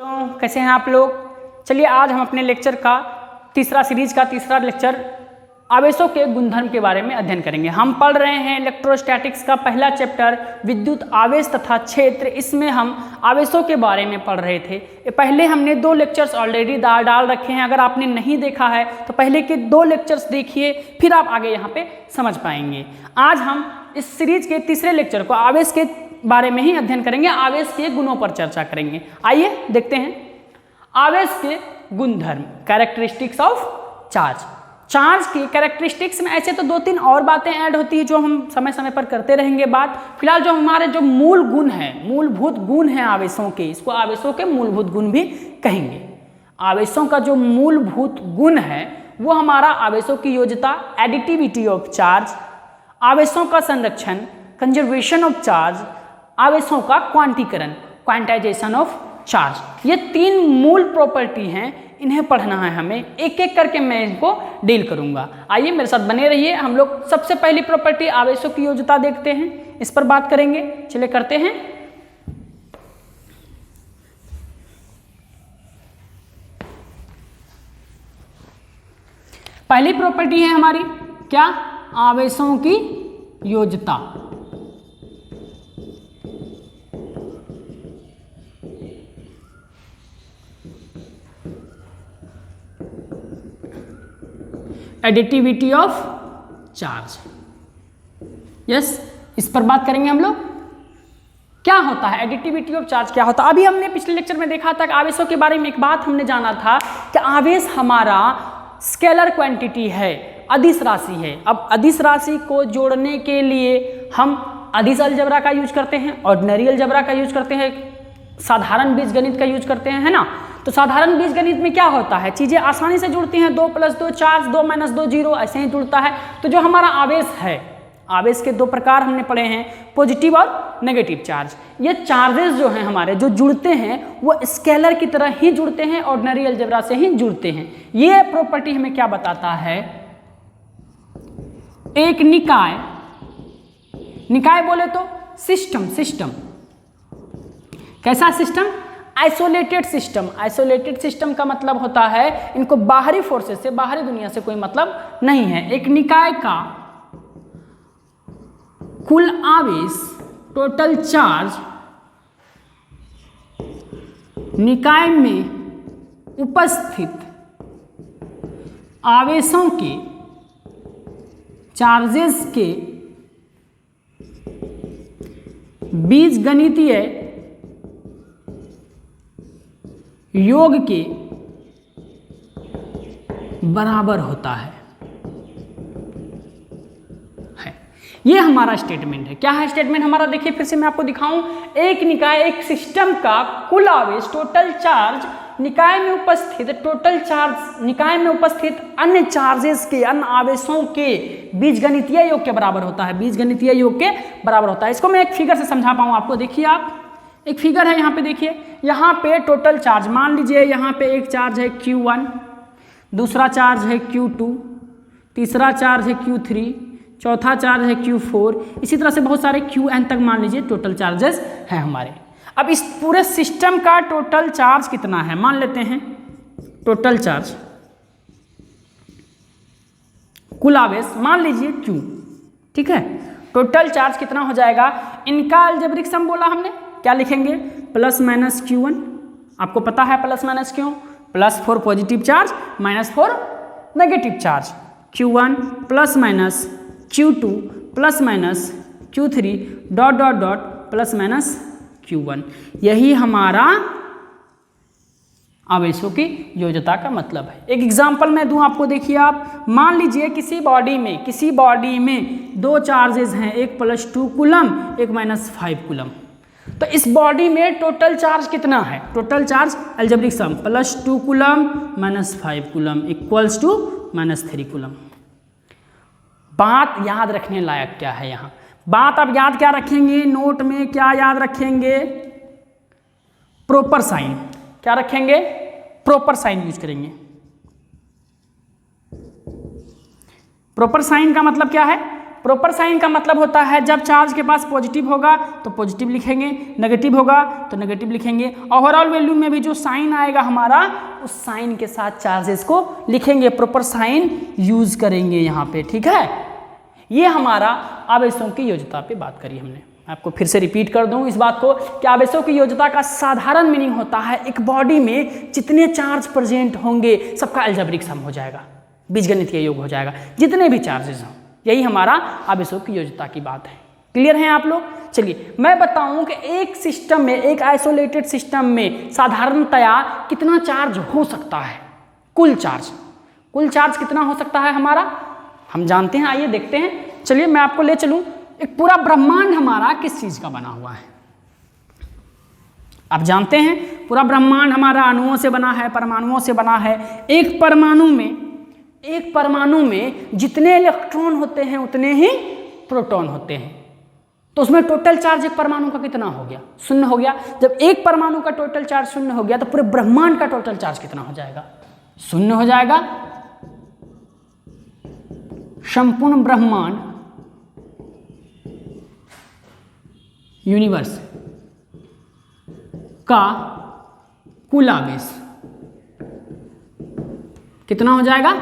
तो कैसे हैं आप लोग। चलिए आज हम अपने लेक्चर का सीरीज का तीसरा लेक्चर आवेशों के गुणधर्म के बारे में अध्ययन करेंगे। हम पढ़ रहे हैं इलेक्ट्रोस्टैटिक्स का पहला चैप्टर विद्युत आवेश तथा क्षेत्र। इसमें हम आवेशों के बारे में पढ़ रहे थे। पहले हमने 2 लेक्चर्स ऑलरेडी डाल रखे हैं। अगर आपने नहीं देखा है तो पहले के 2 लेक्चर्स देखिए, फिर आप आगे यहाँ पे समझ पाएंगे। आज हम इस सीरीज के तीसरे लेक्चर को आवेश के बारे में ही अध्ययन करेंगे, आवेश के गुणों पर चर्चा करेंगे। आइए देखते हैं आवेश के गुणधर्म, कैरेक्टरिस्टिक्स ऑफ चार्ज। चार्ज की कैरेक्टरिस्टिक्स में ऐसे तो 2-3 और बातें ऐड होती है जो हम समय समय पर करते रहेंगे बात। फिलहाल जो हमारे जो मूल गुण हैं, मूलभूत गुण हैं आवेशों के, इसको आवेशों के मूलभूत गुण भी कहेंगे। आवेशों का जो मूलभूत गुण है वो हमारा आवेशों की योज्यता, एडिटिविटी ऑफ चार्ज, आवेशों का संरक्षण, कंजर्वेशन ऑफ चार्ज, आवेशों का क्वांटीकरण, क्वांटाइजेशन ऑफ चार्ज। ये 3 मूल प्रॉपर्टी हैं, इन्हें पढ़ना है हमें। एक एक करके मैं इनको डील करूंगा। आइए मेरे साथ बने रहिए। हम लोग सबसे पहली प्रॉपर्टी आवेशों की योज्यता देखते हैं, इस पर बात करेंगे। चलिए करते हैं। पहली प्रॉपर्टी है हमारी क्या? आवेशों की योज्यता। Additivity of charge. यस, इस पर बात करेंगे हम लोग। क्या होता है एडिटिविटी ऑफ चार्ज, क्या होता है? अभी हमने पिछले लेक्चर में देखा था कि आवेशों के बारे में एक बात हमने जाना था कि आवेश हमारा स्केलर क्वांटिटी है, अदिश राशि है। अब अदिश राशि को जोड़ने के लिए हम अदिश अलजेब्रा का यूज करते हैं, ऑर्डिनरी अलजेब्रा का यूज करते हैं, साधारण बीजगणित का यूज करते हैं, है ना। तो साधारण बीजगणित में क्या होता है, चीजें आसानी से जुड़ती हैं। 2 + 2 4, 2 - 2 0, ऐसे ही जुड़ता है। तो जो हमारा आवेश है, आवेश के 2 प्रकार हमने पढ़े हैं, पॉजिटिव और नेगेटिव चार्ज। ये चार्जेस जो हैं हमारे जो जुड़ते हैं वो स्केलर की तरह ही जुड़ते हैं, ऑर्डिनरी अलजेब्रा से ही जुड़ते हैं। ये प्रॉपर्टी हमें क्या बताता है? एक निकाय, निकाय बोले तो सिस्टम, सिस्टम कैसा system? Isolated system. Isolated system का मतलब होता है इनको बाहरी फोर्सेस से, बाहरी दुनिया से कोई मतलब नहीं है। एक निकाय का कुल आवेश, टोटल चार्ज, निकाय में उपस्थित आवेशों के, चार्जेस के बीजगणितीय योग के बराबर होता है। ये हमारा स्टेटमेंट है। क्या है स्टेटमेंट हमारा? देखिए फिर से मैं आपको दिखाऊं। एक निकाय, एक सिस्टम का कुल आवेश, टोटल चार्ज, निकाय में उपस्थित टोटल चार्ज, निकाय में उपस्थित अन्य चार्जेस के, अन्य आवेशों के बीजगणितीय योग के बराबर होता है, बीजगणितीय योग के बराबर होता है। इसको मैं एक फिगर से समझा पाऊं आपको। देखिए आप, एक फिगर है यहाँ पे, देखिए यहाँ पे टोटल चार्ज, मान लीजिए यहाँ पे एक चार्ज है Q1, दूसरा चार्ज है Q2, तीसरा चार्ज है Q3, चौथा चार्ज है Q4, इसी तरह से बहुत सारे Qn तक मान लीजिए टोटल चार्जेस हैं हमारे। अब इस पूरे सिस्टम का टोटल चार्ज कितना है? मान लेते हैं टोटल चार्ज, कुल आवेश मान लीजिए Q, ठीक है। टोटल चार्ज कितना हो जाएगा? इनका अलजेब्रिक सम बोला हमने, क्या लिखेंगे? +- Q1, आपको पता है +- क्यों? +4 positive charge, -4 negative charge. Q1 +- Q2 +- Q3 ... +- Q1। यही हमारा आवेशों की योज्यता का मतलब है। एक एग्जांपल मैं दूं आपको। देखिए आप, मान लीजिए किसी बॉडी में 2 चार्जेस हैं, एक +2 कूलम, एक -5 कूलम। तो इस बॉडी में टोटल चार्ज कितना है? टोटल चार्ज अलजेब्रिक सम +2 कूलम -5 कूलम = -3 कूलम। बात याद रखने लायक क्या है यहाँ? बात आप याद क्या रखेंगे? नोट में क्या याद रखेंगे? Proper sign. क्या रखेंगे? प्रॉपर साइन यूज करेंगे। प्रॉपर साइन का मतलब क्या है? प्रॉपर साइन का मतलब होता है जब चार्ज के पास पॉजिटिव होगा तो पॉजिटिव लिखेंगे, नेगेटिव होगा तो नेगेटिव लिखेंगे। ओवरऑल वैल्यू में भी जो साइन आएगा हमारा, उस साइन के साथ चार्जेस को लिखेंगे, प्रॉपर साइन यूज करेंगे यहाँ पे, ठीक है। ये हमारा आवेशों की योज्यता पे बात करी हमने। आपको फिर से रिपीट कर दूं इस बात को कि आवेशों की योज्यता का साधारण मीनिंग होता है एक बॉडी में जितने चार्ज प्रेजेंट होंगे सबका अलजेब्रिक सम हो जाएगा, बीजगणितीय योग हो जाएगा, जितने भी चार्जेस हों। यही हमारा आवेशों की योज्यता की बात है। क्लियर हैं आप लोग? चलिए मैं बताऊं कि एक सिस्टम में, एक आइसोलेटेड सिस्टम में साधारणतया कितना चार्ज हो सकता है। कुल चार्ज कितना हो सकता है हमारा, हम जानते हैं। आइए देखते हैं। चलिए मैं आपको ले चलूं, एक पूरा ब्रह्मांड हमारा किस चीज का बना हुआ है। आप जानते हैं पूरा ब्रह्मांड हमारा अणुओं से बना है, परमाणुओं से बना है। एक परमाणु में जितने इलेक्ट्रॉन होते हैं उतने ही प्रोटॉन होते हैं। तो उसमें टोटल चार्ज एक परमाणु का कितना हो गया? 0 हो गया। जब एक परमाणु का टोटल चार्ज 0 हो गया तो पूरे ब्रह्मांड का टोटल चार्ज कितना हो जाएगा? 0 हो जाएगा। संपूर्ण ब्रह्मांड, यूनिवर्स का कुल आवेश कितना हो जाएगा?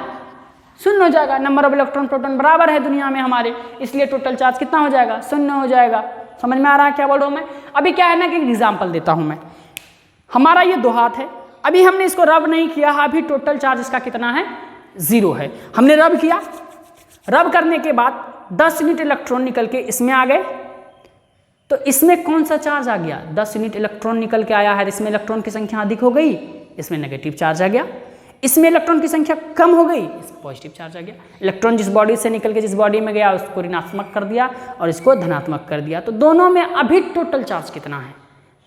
0 हो जाएगा। नंबर ऑफ इलेक्ट्रॉन प्रोटॉन बराबर है दुनिया में हमारे, इसलिए टोटल चार्ज कितना हो जाएगा? 0 हो जाएगा। समझ में आ रहा है क्या बोल रहा हूं मैं? अभी क्या है ना कि एग्जांपल देता हूं मैं। हमारा ये 2 हाथ है, अभी हमने इसको रब नहीं किया, अभी टोटल चार्ज इसका कितना है? 0 है। हमने रब किया, रब करने के बाद 10 यूनिट इलेक्ट्रॉन निकल के इसमें आ गए, तो इसमें कौन सा चार्ज आ गया? 10 यूनिट इलेक्ट्रॉन निकल के आया है, इसमें इलेक्ट्रॉन की संख्या अधिक हो गई, इसमें नेगेटिव चार्ज आ गया। इसमें इलेक्ट्रॉन की संख्या कम हो गई, इसमें पॉजिटिव चार्ज आ गया। इलेक्ट्रॉन जिस बॉडी से निकल के जिस बॉडी में गया उसको ऋणात्मक कर दिया और इसको धनात्मक कर दिया। तो दोनों में अभी टोटल चार्ज कितना है?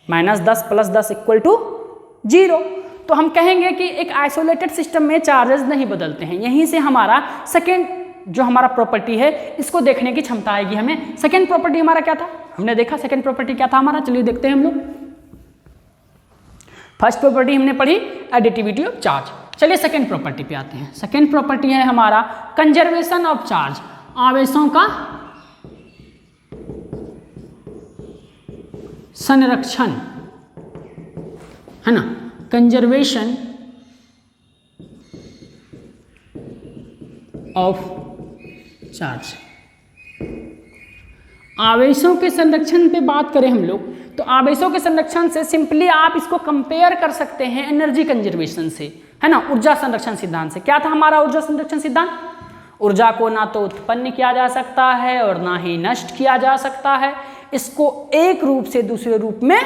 -10 + 10 = 0। तो हम कहेंगे कि एक आइसोलेटेड सिस्टम में चार्जेस नहीं बदलते हैं। यहीं से हमारा सेकेंड जो हमारा प्रॉपर्टी है इसको देखने की क्षमता आएगी हमें। सेकेंड प्रॉपर्टी हमारा क्या था? हमने देखा सेकेंड प्रॉपर्टी क्या था हमारा। चलिए देखते हैं हम लोग। फर्स्ट प्रॉपर्टी हमने पढ़ी एडिटिविटी ऑफ चार्ज। चलिए सेकेंड प्रॉपर्टी पे आते हैं। सेकेंड प्रॉपर्टी है हमारा कंजर्वेशन ऑफ चार्ज, आवेशों का संरक्षण, है ना, कंजर्वेशन ऑफ चार्ज। आवेशों के संरक्षण पे बात करें हम लोग तो आवेशों के संरक्षण से सिंपली आप इसको कंपेयर कर सकते हैं एनर्जी कंजर्वेशन से, है ना, ऊर्जा संरक्षण सिद्धांत से। क्या था हमारा ऊर्जा संरक्षण सिद्धांत? ऊर्जा को ना तो उत्पन्न किया जा सकता है और ना ही नष्ट किया जा सकता है, इसको एक रूप से दूसरे रूप में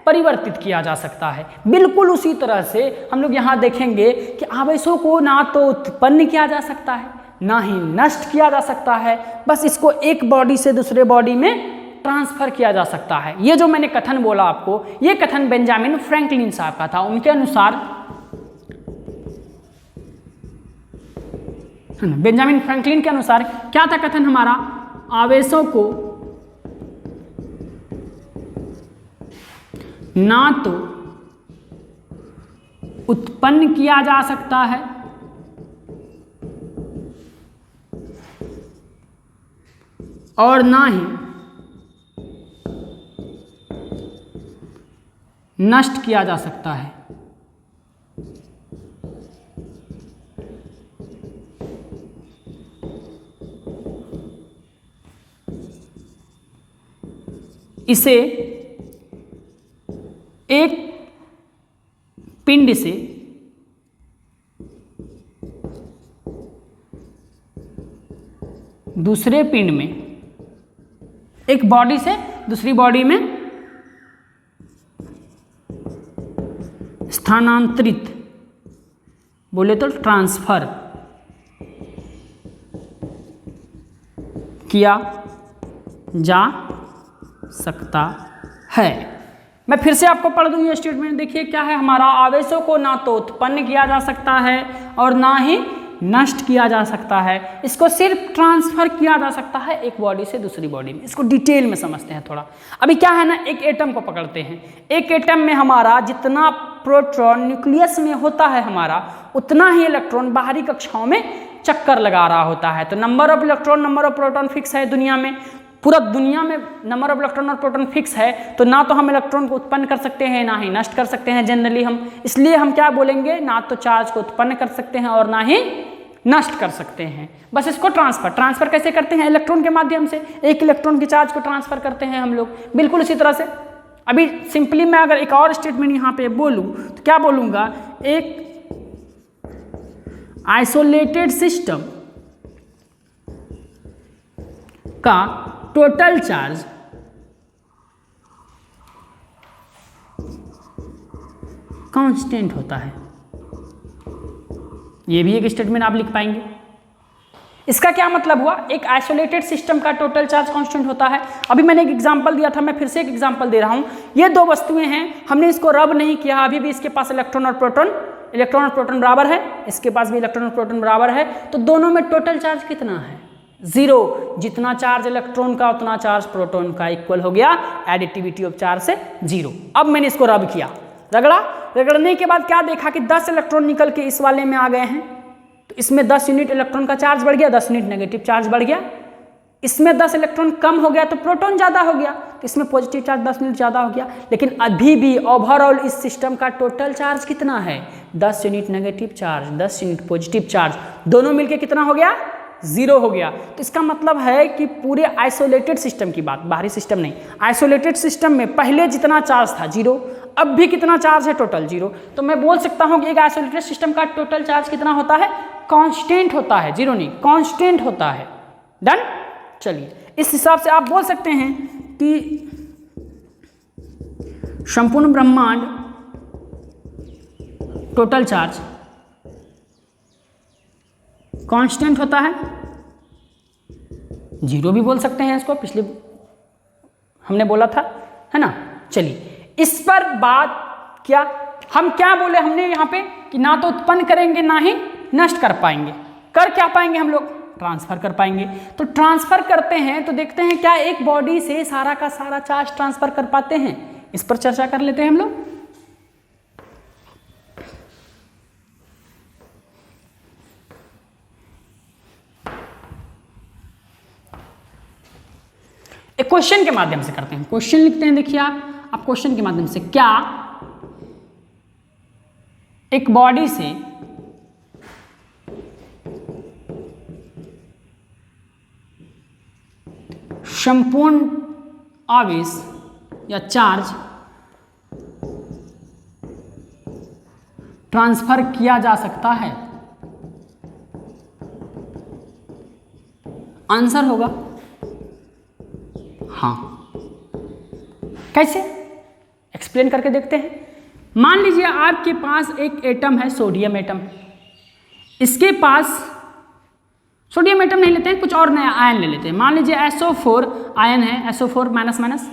परिवर्तित किया जा सकता है। बिल्कुल उसी तरह से हम लोग यहाँ देखेंगे कि आवेशों को ना तो उत्पन्न किया जा सकता है ना ही नष्ट किया जा सकता है, बस इसको एक बॉडी से दूसरे बॉडी में ट्रांसफर किया जा सकता है। ये जो मैंने कथन बोला आपको, ये कथन बेंजामिन फ्रैंकलिन साहब का था। उनके अनुसार, बेंजामिन फ्रैंकलिन के अनुसार क्या था कथन हमारा? आवेशों को ना तो उत्पन्न किया जा सकता है और ना ही नष्ट किया जा सकता है। इसे एक पिंड से दूसरे पिंड में, एक बॉडी से दूसरी बॉडी में स्थानांतरित, बोले तो ट्रांसफर किया जा सकता है। मैं फिर से आपको पढ़ दूं ये स्टेटमेंट, देखिए क्या है हमारा? आवेशों को ना तो उत्पन्न किया जा सकता है और ना ही नष्ट किया जा सकता है, इसको सिर्फ ट्रांसफर किया जा सकता है एक बॉडी से दूसरी बॉडी में। इसको डिटेल में समझते हैं थोड़ा। अभी क्या है ना, एक एटम को पकड़ते हैं। एक एटम में हमारा जितना प्रोटॉन न्यूक्लियस में होता है हमारा, उतना ही इलेक्ट्रॉन बाहरी कक्षाओं में चक्कर लगा रहा होता है। तो number of electron number of proton fix है दुनिया में, पूरा दुनिया में नंबर ऑफ इलेक्ट्रॉन और प्रोटॉन फिक्स है, तो ना तो हम इलेक्ट्रॉन को उत्पन्न कर सकते हैं ना ही नष्ट कर सकते हैं जनरली हम, इसलिए हम क्या बोलेंगे, ना तो चार्ज को उत्पन्न कर सकते हैं और ना ही नष्ट कर सकते हैं। बस इसको ट्रांसफर कैसे करते हैं, इलेक्ट्रॉन के माध्यम से, एक इलेक्ट्रॉन की चार्ज को ट्रांसफर करते हैं हम लोग, बिल्कुल इसी तरह से। अभी सिंपली मैं अगर एक और स्टेटमेंट यहाँ पे बोलूँ तो क्या बोलूँगा, एक आइसोलेटेड सिस्टम का टोटल चार्ज कांस्टेंट होता है। ये भी एक स्टेटमेंट आप लिख पाएंगे। इसका क्या मतलब हुआ, एक आइसोलेटेड सिस्टम का टोटल चार्ज कांस्टेंट होता है। अभी मैंने एक एग्जांपल दिया था, मैं फिर से एक एग्जांपल दे रहा हूं। ये दो वस्तुएं हैं, हमने इसको रब नहीं किया, अभी भी इसके पास इलेक्ट्रॉन और प्रोटॉन बराबर है, इसके पास भी इलेक्ट्रॉन और प्रोटॉन बराबर है, तो दोनों में टोटल चार्ज कितना है, 0। जितना चार्ज इलेक्ट्रॉन का उतना चार्ज प्रोटॉन का इक्वल हो गया, एडिटिविटी ऑफ चार्ज से 0। अब मैंने इसको रब किया, रगड़ने के बाद क्या देखा कि 10 इलेक्ट्रॉन निकल के इस वाले में आ गए हैं, तो इसमें 10 यूनिट इलेक्ट्रॉन का चार्ज बढ़ गया, 10 यूनिट नेगेटिव चार्ज बढ़ गया। इसमें 10 इलेक्ट्रॉन कम हो गया तो प्रोटॉन ज़्यादा हो गया, तो इसमें पॉजिटिव चार्ज 10 यूनिट ज़्यादा हो गया। लेकिन अभी भी ओवरऑल इस सिस्टम का टोटल चार्ज कितना है, 10 unit negative charge, 10 unit positive charge, दोनों मिलके कितना हो गया, 0 हो गया। तो इसका मतलब है कि पूरे आइसोलेटेड सिस्टम की बात, बाहरी सिस्टम नहीं, आइसोलेटेड सिस्टम में पहले जितना चार्ज था 0, अब भी कितना चार्ज है, टोटल 0। तो मैं बोल सकता हूं कि एक आइसोलेटेड सिस्टम का टोटल चार्ज कितना होता है, कांस्टेंट होता है, 0 नहीं, कांस्टेंट होता है। डन। चलिए, इस हिसाब से आप बोल सकते हैं कि संपूर्ण ब्रह्मांड टोटल चार्ज कांस्टेंट होता है, 0 भी बोल सकते हैं इसको, पिछले हमने बोला था, है ना। चलिए, इस पर बात क्या, हम क्या बोले हमने यहाँ पे कि ना तो उत्पन्न करेंगे ना ही नष्ट कर पाएंगे, कर क्या पाएंगे हम लोग, ट्रांसफर कर पाएंगे। तो ट्रांसफर करते हैं तो देखते हैं क्या एक बॉडी से सारा का सारा चार्ज ट्रांसफर कर पाते हैं, इस पर चर्चा कर लेते हैं हम लोग। एक क्वेश्चन के माध्यम से करते हैं, क्वेश्चन लिखते हैं। देखिए आप क्वेश्चन के माध्यम से, क्या एक बॉडी से संपूर्ण आवेश या चार्ज ट्रांसफर किया जा सकता है, आंसर होगा हाँ। कैसे, एक्सप्लेन करके देखते हैं। मान लीजिए आपके पास एक एटम है, सोडियम एटम, इसके पास सोडियम एटम नहीं लेते हैं, कुछ और नया आयन ले लेते हैं। मान लीजिए SO4 आयन है, SO4 माइनस माइनस,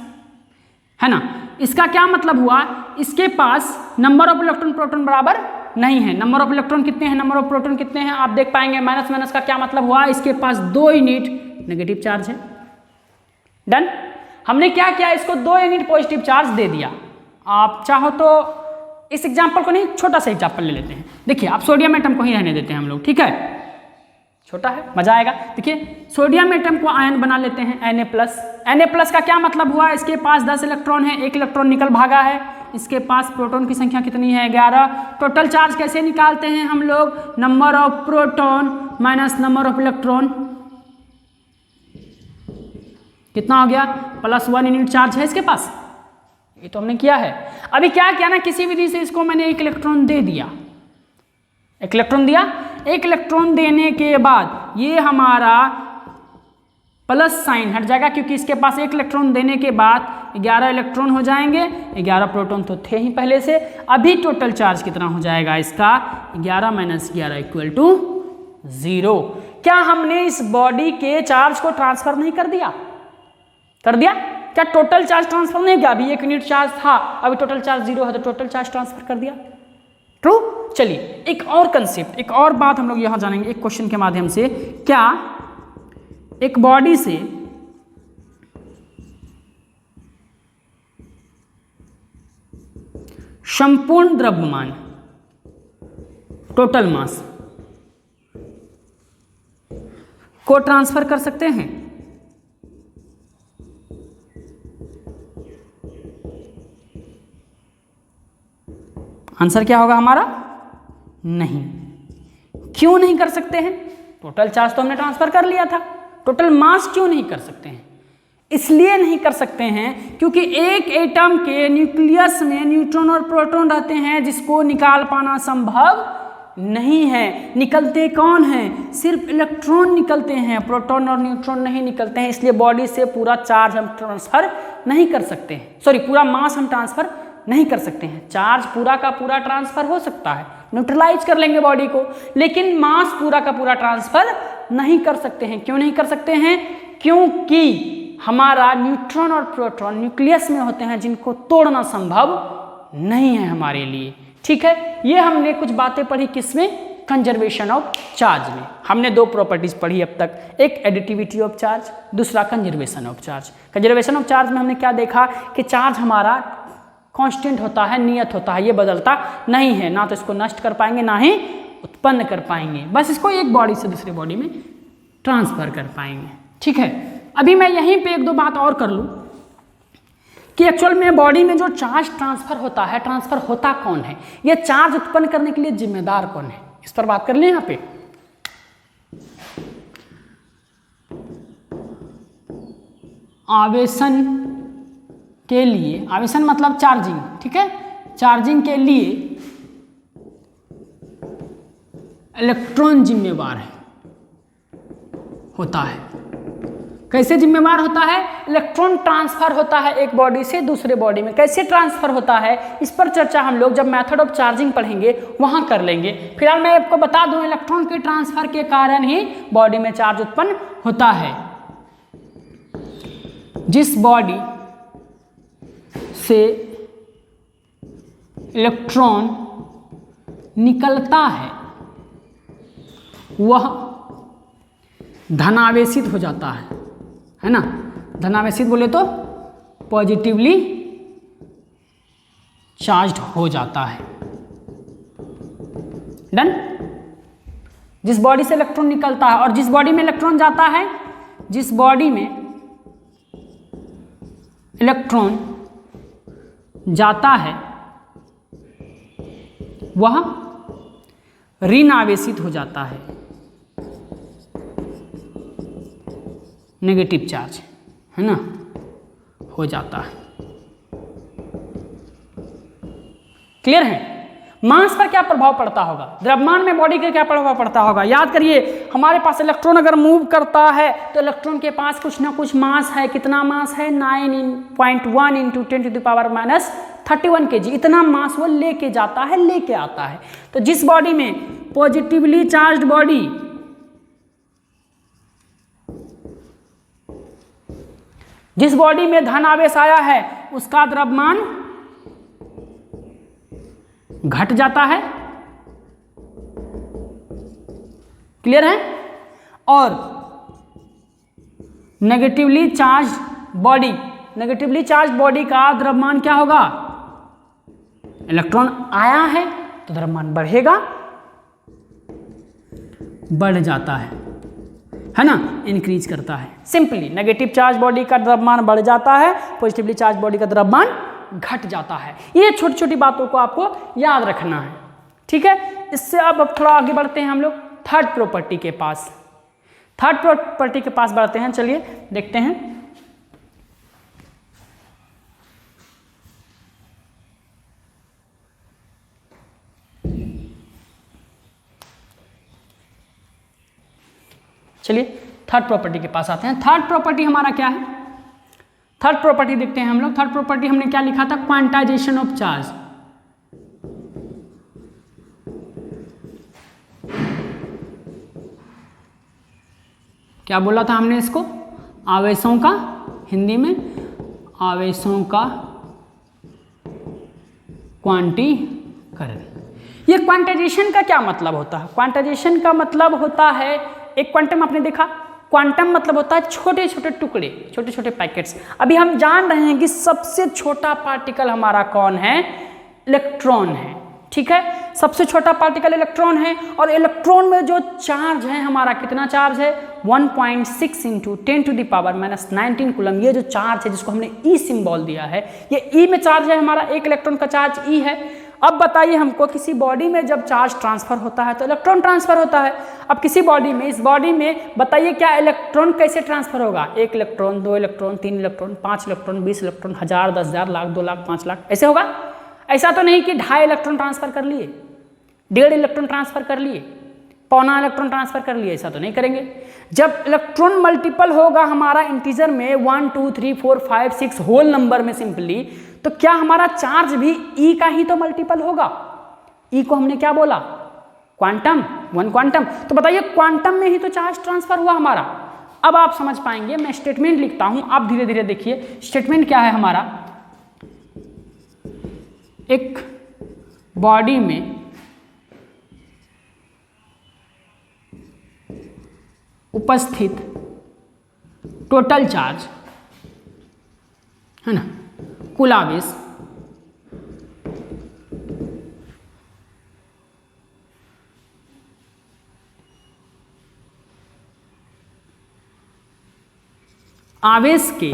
है ना। इसका क्या मतलब हुआ, इसके पास नंबर ऑफ इलेक्ट्रॉन प्रोटॉन बराबर नहीं है। नंबर ऑफ इलेक्ट्रॉन कितने हैं, नंबर ऑफ प्रोटॉन कितने हैं, आप देख पाएंगे। माइनस माइनस का क्या मतलब हुआ, इसके पास 2 यूनिट नेगेटिव चार्ज है। डन। हमने क्या किया, इसको 2 यूनिट पॉजिटिव चार्ज दे दिया। आप चाहो तो इस एग्जाम्पल को नहीं, छोटा सा एग्जाम्पल ले लेते हैं। देखिए, आप सोडियम एटम को ही रहने देते हैं हम लोग, ठीक है, छोटा है, मजा आएगा। देखिए, सोडियम एटम को आयन बना लेते हैं Na+। Na+ का क्या मतलब हुआ, इसके पास 10 इलेक्ट्रॉन है, 1 इलेक्ट्रॉन निकल भागा है, इसके पास प्रोटॉन की संख्या कितनी है, 11। टोटल चार्ज कैसे निकालते हैं हम लोग, number of proton minus number of electron, कितना हो गया, +1 यूनिट चार्ज है इसके पास। ये तो हमने किया है। अभी क्या किया ना, किसी विधि से इसको मैंने 1 इलेक्ट्रॉन दे दिया, 1 इलेक्ट्रॉन दिया। 1 इलेक्ट्रॉन देने के बाद ये हमारा प्लस साइन हट जाएगा, क्योंकि इसके पास 1 इलेक्ट्रॉन देने के बाद 11 इलेक्ट्रॉन हो जाएंगे। 11 प्रोटॉन तो थे ही पहले से। अभी टोटल चार्ज कितना हो जाएगा इसका, 11 - 11 = 0। क्या हमने इस बॉडी के चार्ज को ट्रांसफर नहीं कर दिया, कर दिया? क्या टोटल चार्ज ट्रांसफर नहीं किया? अभी 1 यूनिट चार्ज था, अभी टोटल चार्ज 0 है, तो टोटल चार्ज ट्रांसफर कर दिया। ट्रू। चलिए, एक और कंसेप्ट, एक और बात हम लोग यहां जानेंगे एक क्वेश्चन के माध्यम से। क्या एक बॉडी से संपूर्ण द्रव्यमान, टोटल मास, को ट्रांसफर कर सकते हैं? आंसर क्या होगा हमारा? नहीं। क्यों नहीं कर सकते हैं? टोटल चार्ज तो हमने ट्रांसफर कर लिया था, टोटल मास क्यों नहीं कर सकते हैं? इसलिए नहीं कर सकते हैं क्योंकि एक एटम के न्यूक्लियस में न्यूट्रॉन और प्रोटॉन रहते हैं जिसको निकाल पाना संभव नहीं है। निकलते कौन हैं? सिर्फ इलेक्ट्रॉन निकलते हैं, प्रोटॉन और न्यूट्रॉन नहीं निकलते हैं। इसलिए बॉडी से पूरा चार्ज हम ट्रांसफर नहीं कर सकते हैं, सॉरी पूरा मास हम ट्रांसफर नहीं कर सकते हैं। चार्ज पूरा का पूरा ट्रांसफर हो सकता है, न्यूट्रलाइज कर लेंगे बॉडी को, लेकिन मास पूरा का पूरा ट्रांसफर नहीं कर सकते हैं। क्यों नहीं कर सकते हैं? क्योंकि हमारा न्यूट्रॉन और प्रोटॉन न्यूक्लियस में होते हैं जिनको तोड़ना संभव नहीं है हमारे लिए। ठीक है, ये हमने कुछ बातें पढ़ी किसमें? कंजर्वेशन ऑफ चार्ज में। हमने दो प्रॉपर्टीज पढ़ी अब तक, एक एडिटिविटी ऑफ चार्ज, दूसरा conservation of charge. Conservation of charge में हमने क्या देखा कि चार्ज हमारा कांस्टेंट होता है, नियत होता है, ये बदलता नहीं है। ना तो इसको नष्ट कर पाएंगे ना ही उत्पन्न कर पाएंगे, बस इसको एक बॉडी से दूसरे बॉडी में ट्रांसफर कर पाएंगे। ठीक है, अभी मैं यहीं पे एक दो बात और कर लूँ कि एक्चुअल में बॉडी में जो चार्ज ट्रांसफर होता है, ट्रांसफर होता कौन है? ये चार्ज उत्पन्न करने के लिए जिम्मेदार कौन है, इस पर बात कर लें यहाँ पे। आवेशन के लिए, आवेशन मतलब चार्जिंग, ठीक है, चार्जिंग के लिए इलेक्ट्रॉन जिम्मेवार है, होता है। कैसे जिम्मेवार होता है? इलेक्ट्रॉन ट्रांसफर होता है एक बॉडी से दूसरे बॉडी में। कैसे ट्रांसफर होता है इस पर चर्चा हम लोग जब मेथड ऑफ चार्जिंग पढ़ेंगे वहां कर लेंगे। फिलहाल मैं आपको बता दूं, इलेक्ट्रॉन के ट्रांसफर के कारण ही बॉडी में चार्ज उत्पन्न होता है। जिस बॉडी से इलेक्ट्रॉन निकलता है वह धनावेशित हो जाता है ना। धनावेशित बोले तो पॉजिटिवली चार्ज्ड हो जाता है। डन। जिस बॉडी से इलेक्ट्रॉन निकलता है और जिस बॉडी में इलेक्ट्रॉन जाता है, जिस बॉडी में इलेक्ट्रॉन जाता है वह ऋण आवेशित हो जाता है, नेगेटिव चार्ज, है ना, हो जाता है। क्लियर है? मास पर क्या प्रभाव पड़ता होगा? द्रव्यमान में बॉडी का क्या प्रभाव पड़ता होगा? याद करिए, हमारे पास इलेक्ट्रॉन अगर मूव करता है तो इलेक्ट्रॉन के पास कुछ ना कुछ मास है। कितना मास है? 9.1 इंटू 10⁻31 kg। इतना मास वो लेके जाता है, लेके आता है। तो जिस बॉडी में पॉजिटिवली चार्ज्ड बॉडी, जिस बॉडी में धन आवेश आया है, उसका द्रव्यमान घट जाता है। क्लियर है? और negatively charge body, negatively charge body का द्रव्यमान क्या होगा? इलेक्ट्रॉन आया है तो द्रव्यमान बढ़ेगा, बढ़ जाता है ना, इंक्रीज करता है। सिंपली नेगेटिव चार्ज बॉडी का द्रव्यमान बढ़ जाता है, पॉजिटिवली चार्ज बॉडी का द्रव्यमान घट जाता है। ये छोटी छोटी बातों को आपको याद रखना है। ठीक है, इससे अब थोड़ा आगे बढ़ते हैं हम लोग थर्ड प्रॉपर्टी के पास। थर्ड प्रॉपर्टी के पास बढ़ते हैं, चलिए देखते हैं। चलिए थर्ड प्रॉपर्टी के पास आते हैं। थर्ड प्रॉपर्टी हमारा क्या है? थर्ड प्रॉपर्टी देखते हैं हम लोग। थर्ड प्रॉपर्टी हमने क्या लिखा था? Quantization of charge. क्या बोला था हमने इसको? आवेशों का, हिंदी में आवेशों का क्वांटीकरण। ये क्वांटाइजेशन का क्या मतलब होता है? क्वांटाइजेशन का मतलब होता है, एक क्वांटम आपने देखा, क्वांटम मतलब होता है छोटे छोटे टुकड़े, छोटे छोटे पैकेट्स। अभी हम जान रहे हैं कि सबसे छोटा पार्टिकल हमारा कौन है? इलेक्ट्रॉन है। ठीक है, सबसे छोटा पार्टिकल इलेक्ट्रॉन है, और इलेक्ट्रॉन में जो चार्ज है हमारा, कितना चार्ज है 1.6 इंटू 10⁻⁻19 कूलम। ये जो चार्ज है जिसको हमने ई सिंबल दिया है, ये ई में चार्ज है हमारा, एक इलेक्ट्रॉन का चार्ज ई है। अब बताइए हमको, किसी बॉडी में जब चार्ज ट्रांसफर होता है तो इलेक्ट्रॉन ट्रांसफर होता है। अब किसी बॉडी में, इस बॉडी में बताइए क्या इलेक्ट्रॉन कैसे ट्रांसफर होगा, 1 electron, 2 electron, 3 electron, 5 electron, 20 electron, 1000, 10,000, lakh, 2 lakh, 5 lakh, ऐसे होगा? ऐसा तो नहीं कि 2.5 इलेक्ट्रॉन ट्रांसफर कर लिए, 1.5 इलेक्ट्रॉन ट्रांसफर कर लिए, 1.25 इलेक्ट्रॉन ट्रांसफर कर लिए, ऐसा तो नहीं करेंगे। जब इलेक्ट्रॉन मल्टीपल होगा हमारा इंटीजर में 1 2 3 4 5 6 होल नंबर में सिंपली, तो क्या हमारा चार्ज भी ई का ही तो मल्टीपल होगा? ई को हमने क्या बोला? Quantum, 1 quantum. तो बताइए क्वांटम में ही तो चार्ज ट्रांसफर हुआ हमारा। अब आप समझ पाएंगे, मैं स्टेटमेंट लिखता हूं, आप धीरे धीरे देखिए। स्टेटमेंट क्या है हमारा, एक बॉडी में उपस्थित टोटल चार्ज है ना, कुल आवेश आवेश के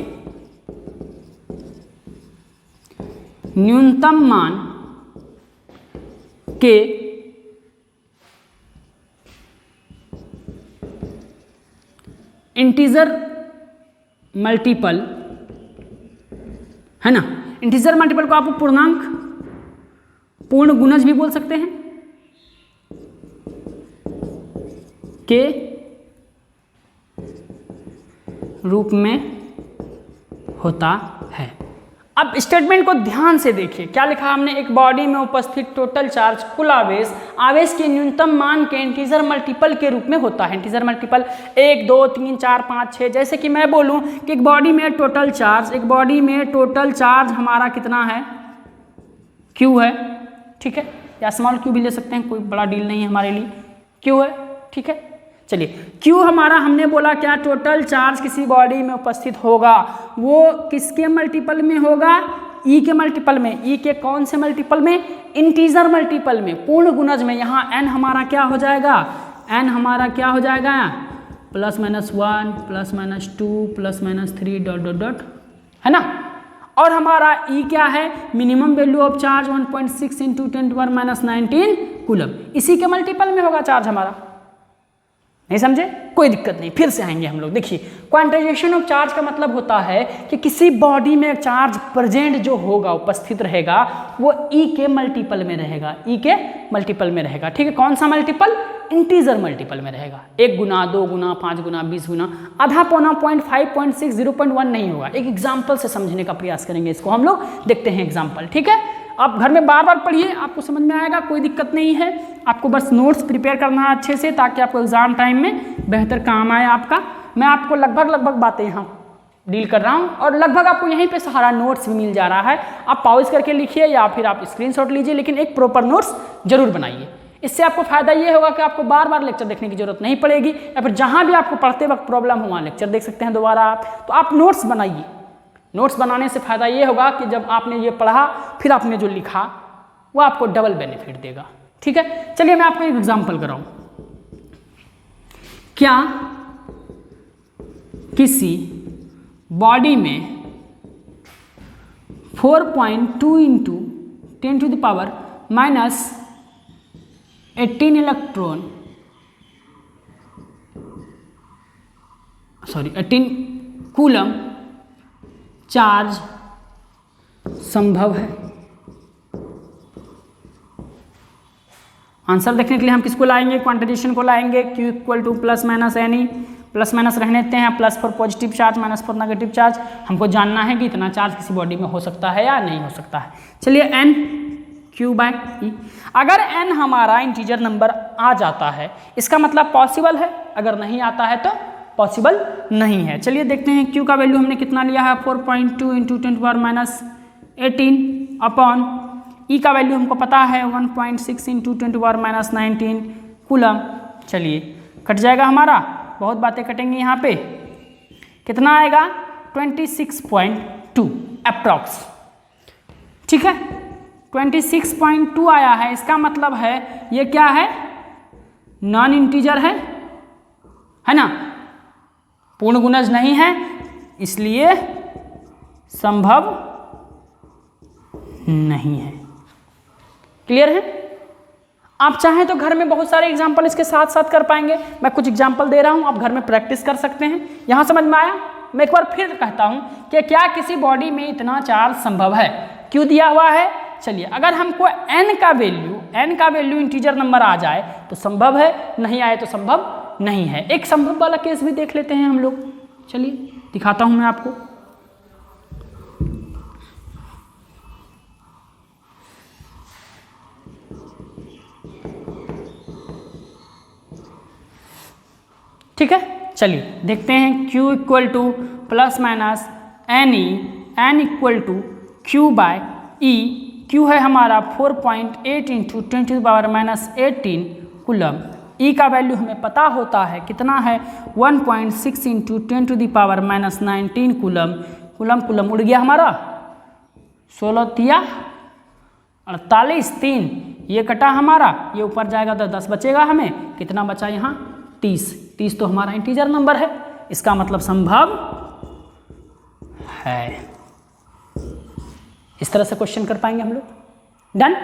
न्यूनतम मान के इंटीजर मल्टीपल है ना, इंटीजर मल्टीपल को आप पूर्णांक, पूर्ण गुणज भी बोल सकते हैं, के रूप में होता है। अब स्टेटमेंट को ध्यान से देखिए, क्या लिखा हमने, एक बॉडी में उपस्थित टोटल चार्ज कुल आवेश, आवेश के न्यूनतम मान के इंटीजर मल्टीपल के रूप में होता है। Integer multiple 1 2 3 4 5 6। जैसे कि मैं बोलूं कि एक बॉडी में टोटल चार्ज, एक बॉडी में टोटल चार्ज हमारा कितना है, Q है, ठीक है, या स्मॉल q भी ले सकते हैं, कोई बड़ा डील नहीं है हमारे लिए, Q है, ठीक है। चलिए Q हमारा हमने बोला क्या, टोटल चार्ज किसी बॉडी में उपस्थित होगा, वो किसके मल्टीपल में होगा, E के मल्टीपल में। E के कौन से मल्टीपल में, इंटीजर मल्टीपल में, पूर्ण गुणज में। यहाँ n हमारा क्या हो जाएगा, n हमारा क्या हो जाएगा, +-1 +-2 +-3 डॉट डॉट डॉट, है ना। और हमारा E क्या है, minimum value of charge 1.6 into 10⁻⁻19 coulomb, इसी के मल्टीपल में होगा चार्ज हमारा। नहीं समझे, कोई दिक्कत नहीं, फिर से आएंगे हम लोग। देखिए क्वांटाइजेशन ऑफ चार्ज का मतलब होता है कि किसी बॉडी में चार्ज प्रेजेंट जो होगा, उपस्थित रहेगा, वो E के मल्टीपल में रहेगा, E के मल्टीपल में रहेगा, ठीक है। कौन सा मल्टीपल, इंटीजर मल्टीपल में रहेगा। 1 गुना, 2 गुना, 5 गुना, 20 गुना, आधा पौना, 0.5 0.6 0.1 नहीं होगा। एक एग्जाम्पल से समझने का प्रयास करेंगे इसको हम लोग, देखते हैं एग्जाम्पल, ठीक है। आप घर में बार बार पढ़िए, आपको समझ में आएगा, कोई दिक्कत नहीं है। आपको बस नोट्स प्रिपेयर करना है अच्छे से, ताकि आपको एग्जाम टाइम में बेहतर काम आए आपका। मैं आपको लगभग बातें यहाँ डील कर रहा हूँ, और लगभग आपको यहीं पे सारा नोट्स भी मिल जा रहा है। आप पॉज करके लिखिए या फिर आप स्क्रीनशॉट लीजिए, लेकिन एक प्रॉपर नोट्स जरूर बनाइए। इससे आपको फायदा ये होगा कि आपको बार बार लेक्चर देखने की जरूरत नहीं पड़ेगी, या फिर जहाँ भी आपको पढ़ते वक्त प्रॉब्लम हो वहाँ लेक्चर देख सकते हैं दोबारा आप। तो आप नोट्स बनाइए। नोट्स बनाने से फायदा ये होगा कि जब आपने ये पढ़ा, फिर आपने जो लिखा, वो आपको डबल बेनिफिट देगा, ठीक है। चलिए मैं आपको एक एग्जांपल कराऊं। क्या किसी बॉडी में 4.2 इंटू 10⁻⁻18 इलेक्ट्रॉन, 18 कूलम चार्ज संभव है? आंसर देखने के लिए हम किसको लाएंगे, क्वांटाइजेशन को लाएंगे। Q = ±NE, प्लस माइनस रहने देते हैं, + for positive charge, - for negative charge. हमको जानना है कि इतना चार्ज किसी बॉडी में हो सकता है या नहीं हो सकता है। चलिए n Q/E, अगर n हमारा इंटीजर नंबर आ जाता है, इसका मतलब पॉसिबल है, अगर नहीं आता है तो पॉसिबल नहीं है। चलिए देखते हैं Q का वैल्यू हमने कितना लिया है, 4.2 इंटू 10⁻⁻18 अपॉन E का वैल्यू हमको पता है 1.6 इंटू 10⁻⁻19 कूलम। चलिए कट जाएगा हमारा, बहुत बातें कटेंगी यहाँ पे। कितना आएगा, 26.2 अप्रॉक्स, ठीक है, 26.2 आया है, इसका मतलब है ये क्या है, नॉन इंटीजर है ना, पूर्ण गुणज नहीं है, इसलिए संभव नहीं है। क्लियर है? आप चाहें तो घर में बहुत सारे एग्जाम्पल इसके साथ साथ कर पाएंगे। मैं कुछ एग्जाम्पल दे रहा हूं, आप घर में प्रैक्टिस कर सकते हैं। यहां समझ में आया? मैं एक बार फिर कहता हूं कि क्या किसी बॉडी में इतना चार्ज संभव है, क्यों दिया हुआ है। चलिए, अगर हमको n का वैल्यू इंटीजर नंबर आ जाए तो संभव है, नहीं आए तो संभव नहीं है। एक संभव वाला केस भी देख लेते हैं हम लोग। चलिए दिखाता हूं मैं आपको। ठीक है, चलिए देखते हैं। Q equal to plus minus n e, n equal to q by e. Q है हमारा 4.8 इंटू 10⁻⁻18 कूलम। E का वैल्यू हमें पता होता है, कितना है 1.6 इंटू 10⁻⁻19 कूलम। कूलम उड़ गया हमारा, 16 तिया 48, 3 ये कटा हमारा, ये ऊपर जाएगा तो 10 बचेगा, हमें कितना बचा यहाँ 30 तो हमारा इंटीजर नंबर है, इसका मतलब संभव है। इस तरह से क्वेश्चन कर पाएंगे हम लोग। डन।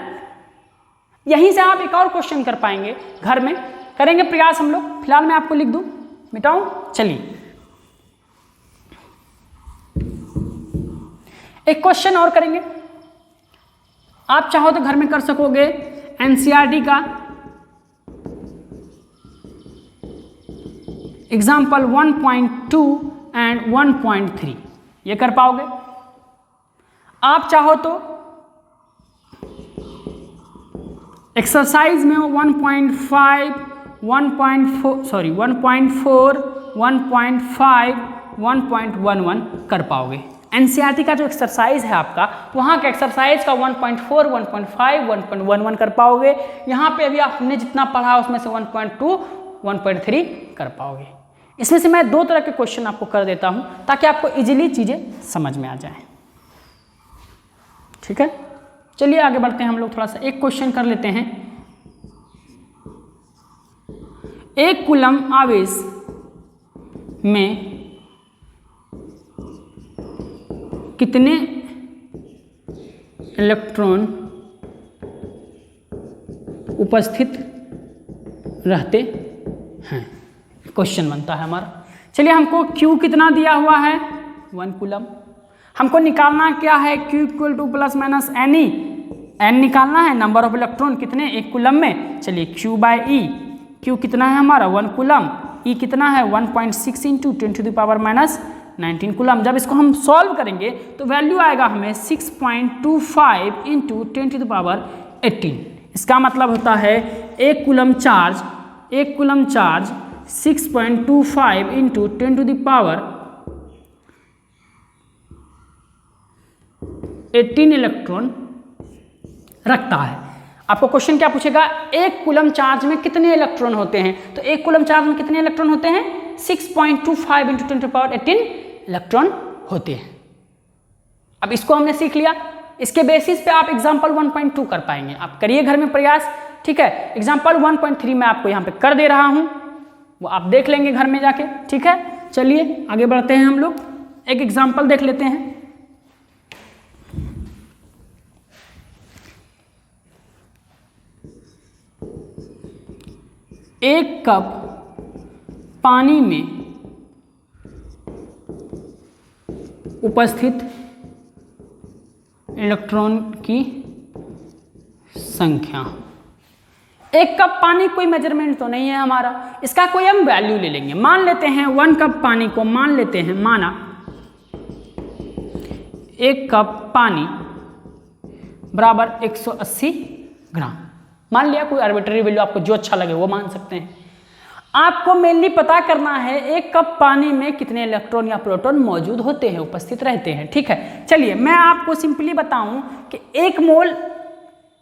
यहीं से आप एक और क्वेश्चन कर पाएंगे, घर में करेंगे प्रयास हम लोग। फिलहाल मैं आपको लिख दूं, मिटाऊं। चलिए एक क्वेश्चन और करेंगे, आप चाहो तो घर में कर सकोगे। एनसीईआरटी का एग्जाम्पल 1.2 एंड 1.3 ये कर पाओगे। आप चाहो तो एक्सरसाइज में 1.5, 1.4, 1.5, 1.11 कर पाओगे। एनसीईआरटी का जो एक्सरसाइज है आपका, वहाँ के एक्सरसाइज का 1.4, 1.5, 1.11 कर पाओगे। यहाँ पे अभी आपने जितना पढ़ा उसमें से 1.2, 1.3 कर पाओगे। इसमें से मैं 2 तरह के क्वेश्चन आपको कर देता हूँ ताकि आपको इजीली चीज़ें समझ में आ जाए। ठीक है, चलिए आगे बढ़ते हैं हम लोग। थोड़ा सा एक क्वेश्चन कर लेते हैं। एक कूलम आवेश में कितने इलेक्ट्रॉन उपस्थित रहते हैं, क्वेश्चन बनता है हमारा। चलिए, हमको Q कितना दिया हुआ है 1 कूलम। हमको निकालना क्या है, Q equal to plus minus n e. N निकालना है, नंबर ऑफ इलेक्ट्रॉन कितने एक कूलम में। चलिए Q बाय ई, Q कितना है हमारा 1 कूलम, E कितना है 1.6 इंटू 10⁻⁻19 कूलम। जब इसको हम सॉल्व करेंगे तो वैल्यू आएगा हमें 6.25 इंटू 10⁻18। इसका मतलब होता है एक कूलम चार्ज 6.25 इंटू 10⁻18 इलेक्ट्रॉन रखता है। आपको क्वेश्चन क्या पूछेगा, एक कूलम चार्ज में कितने इलेक्ट्रॉन होते हैं। तो एक कूलम चार्ज में कितने इलेक्ट्रॉन होते हैं, 6.25 इंटू 10⁻18 इलेक्ट्रॉन होते हैं। अब इसको हमने सीख लिया, इसके बेसिस पे आप एग्जाम्पल 1.2 कर पाएंगे। आप करिए घर में प्रयास। ठीक है, एग्जाम्पल 1.3 मैं आपको यहाँ पे कर दे रहा हूँ, वो आप देख लेंगे घर में जाके। ठीक है, चलिए आगे बढ़ते हैं हम लोग। एक एग्जाम्पल देख लेते हैं। एक कप पानी में उपस्थित इलेक्ट्रॉन की संख्या। एक कप पानी कोई मेजरमेंट तो नहीं है हमारा, इसका कोई हम वैल्यू ले लेंगे। मान लेते हैं 1 कप पानी को मान लेते हैं, माना 1 कप पानी बराबर 180 ग्राम मान लिया। कोई आर्बिट्ररी वैल्यू आपको जो अच्छा लगे वो मान सकते हैं। आपको मेनली पता करना है एक कप पानी में कितने इलेक्ट्रॉन या प्रोटॉन मौजूद होते हैं, उपस्थित रहते हैं। ठीक है, चलिए मैं आपको सिंपली बताऊं कि 1 मोल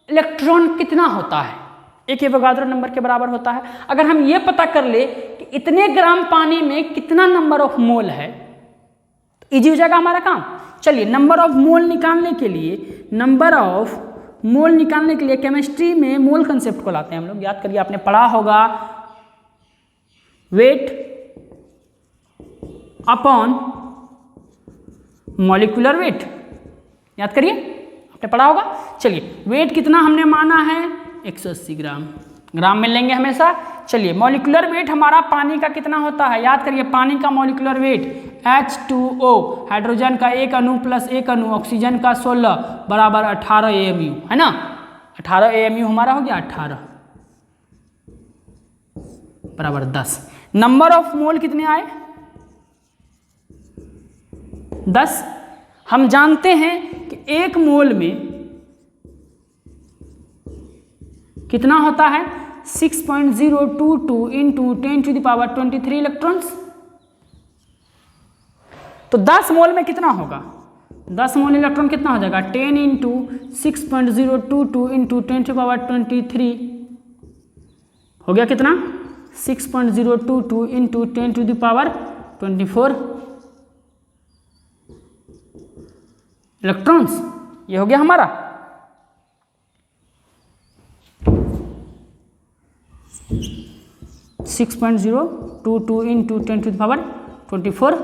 इलेक्ट्रॉन कितना होता है, 1 एवोगाड्रो नंबर के बराबर होता है। अगर हम ये पता कर ले कि इतने ग्राम पानी में कितना नंबर ऑफ मोल है तो ईजी हो जाएगा हमारा काम। चलिए, नंबर ऑफ मोल निकालने के लिए नंबर ऑफ मोल निकालने के लिए केमिस्ट्री में मोल कंसेप्ट को लाते हैं हम लोग। याद करिए, आपने पढ़ा होगा वेट अपॉन मॉलिक्यूलर वेट। याद करिए, आपने पढ़ा होगा। चलिए, वेट कितना हमने माना है 180 ग्राम, ग्राम में लेंगे हमेशा। चलिए, मॉलिक्यूलर वेट हमारा पानी का कितना होता है, याद करिए, पानी का मॉलिक्यूलर वेट H2O, हाइड्रोजन का एक अणु प्लस एक अणु, ऑक्सीजन का 16 बराबर 18 AMU, है ना। 18 AMU हमारा हो गया, 18 बराबर 10। नंबर ऑफ मोल कितने आए 10। हम जानते हैं कि एक मोल में कितना होता है 6.022 इंटू 10⁻23 इलेक्ट्रॉन्स। तो 10 मोल में कितना होगा, 10 मोल इलेक्ट्रॉन कितना हो जाएगा 10 इंटू 6.022 इंटू 10⁻23 हो गया कितना 6.022 इंटू 10⁻24 इलेक्ट्रॉन्स। ये हो गया हमारा। Six point 022 into 10⁻24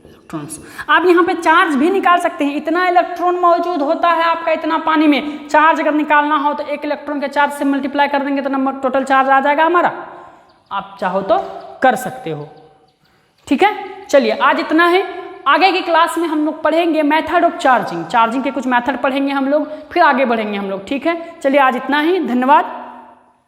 electrons. आप यहाँ पे चार्ज भी निकाल सकते हैं। इतना इलेक्ट्रॉन मौजूद होता है आपका इतना पानी में, चार्ज अगर निकालना हो तो एक इलेक्ट्रॉन के चार्ज से मल्टीप्लाई कर देंगे तो नंबर टोटल चार्ज आ जाएगा हमारा। आप चाहो तो कर सकते हो, ठीक है। चलिए, आज इतना है। आगे की क्लास में हम लोग पढ़ेंगे मेथड ऑफ चार्जिंग, चार्जिंग के कुछ मेथड पढ़ेंगे हम लोग, फिर आगे बढ़ेंगे हम लोग, ठीक है। चलिए, आज इतना ही, धन्यवाद।